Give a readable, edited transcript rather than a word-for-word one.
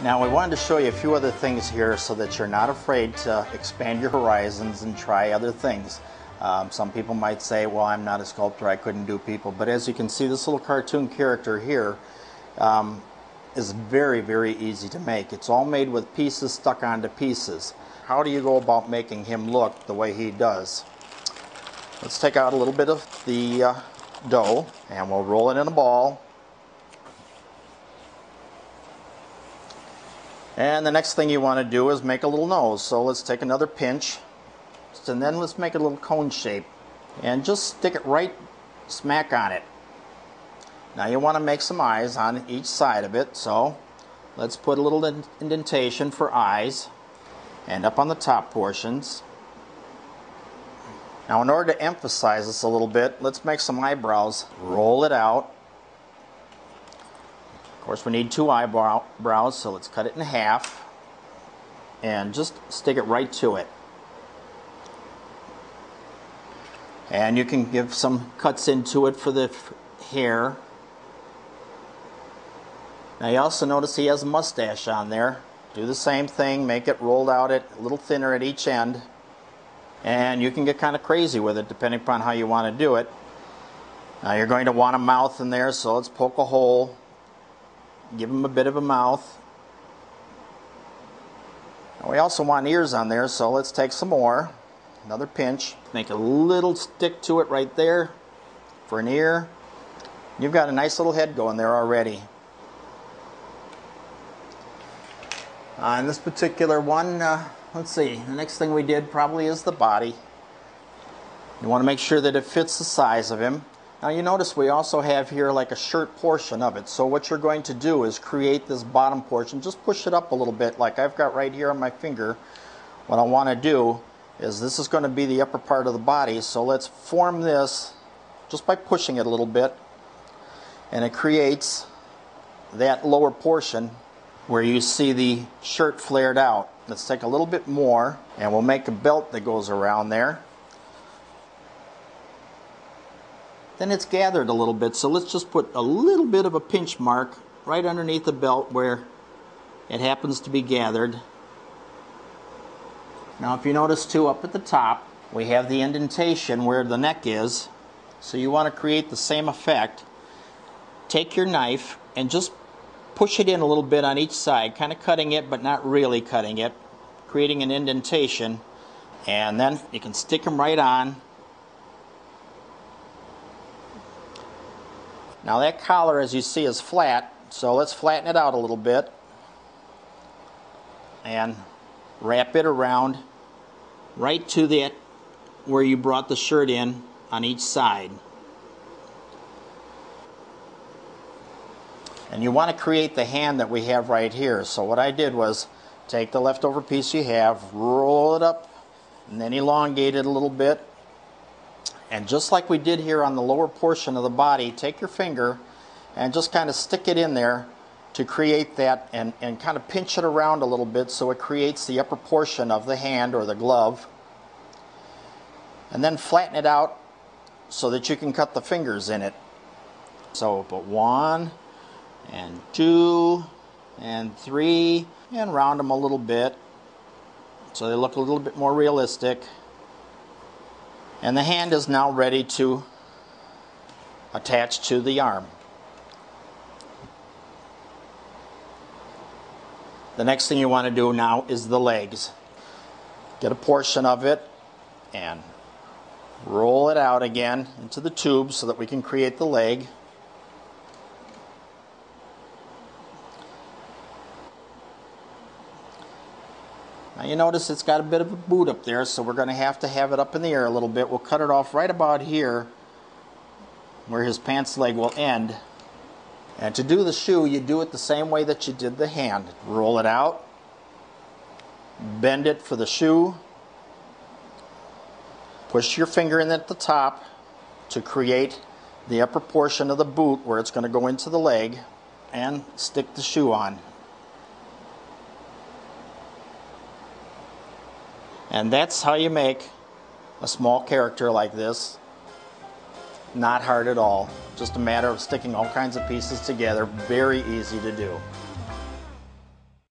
Now we wanted to show you a few other things here so that you're not afraid to expand your horizons and try other things. Some people might say, well, I'm not a sculptor, I couldn't do people. But as you can see, this little cartoon character here is very, very easy to make. It's all made with pieces stuck onto pieces. How do you go about making him look the way he does? Let's take out a little bit of the dough and we'll roll it in a ball. And the next thing you want to do is make a little nose. So let's take another pinch and then let's make a little cone shape and just stick it right smack on it. Now you want to make some eyes on each side of it, so let's put a little indentation for eyes and up on the top portions. Now in order to emphasize this a little bit, let's make some eyebrows. Roll it out. Of course we need two eyebrows, so let's cut it in half and just stick it right to it. And you can give some cuts into it for the hair. Now you also notice he has a mustache on there. Do the same thing, make it rolled out a little thinner at each end. And you can get kind of crazy with it depending upon how you want to do it. Now you're going to want a mouth in there, so let's poke a hole. Give him a bit of a mouth. Now we also want ears on there, so let's take some more. Another pinch. Make a little stick to it right there for an ear. You've got a nice little head going there already. On this particular one, let's see, the next thing we did probably is the body. You want to make sure that it fits the size of him. Now you notice we also have here like a shirt portion of it. So what you're going to do is create this bottom portion. Just push it up a little bit like I've got right here on my finger. What I want to do is this is going to be the upper part of the body. So let's form this just by pushing it a little bit. And it creates that lower portion where you see the shirt flared out. Let's take a little bit more and we'll make a belt that goes around there. Then it's gathered a little bit, so let's just put a little bit of a pinch mark right underneath the belt where it happens to be gathered. Now if you notice too, up at the top we have the indentation where the neck is, so you want to create the same effect. Take your knife and just push it in a little bit on each side, kind of cutting it but not really cutting it, creating an indentation, and then you can stick them right on. Now that collar, as you see, is flat, so let's flatten it out a little bit and wrap it around right to that where you brought the shirt in on each side. And you want to create the hand that we have right here. So what I did was take the leftover piece you have, roll it up, and then elongate it a little bit. And just like we did here on the lower portion of the body, take your finger and just kind of stick it in there to create that and kind of pinch it around a little bit so it creates the upper portion of the hand or the glove. And then flatten it out so that you can cut the fingers in it. So put 1 and 2 and 3 and round them a little bit so they look a little bit more realistic. And the hand is now ready to attach to the arm. The next thing you want to do now is the legs. Get a portion of it and roll it out again into the tube so that we can create the leg. Now you notice it's got a bit of a boot up there, so we're going to have it up in the air a little bit. We'll cut it off right about here where his pants leg will end. And to do the shoe, you do it the same way that you did the hand. Roll it out, bend it for the shoe, push your finger in at the top to create the upper portion of the boot where it's going to go into the leg, and stick the shoe on. And that's how you make a small character like this. Not hard at all. Just a matter of sticking all kinds of pieces together. Very easy to do.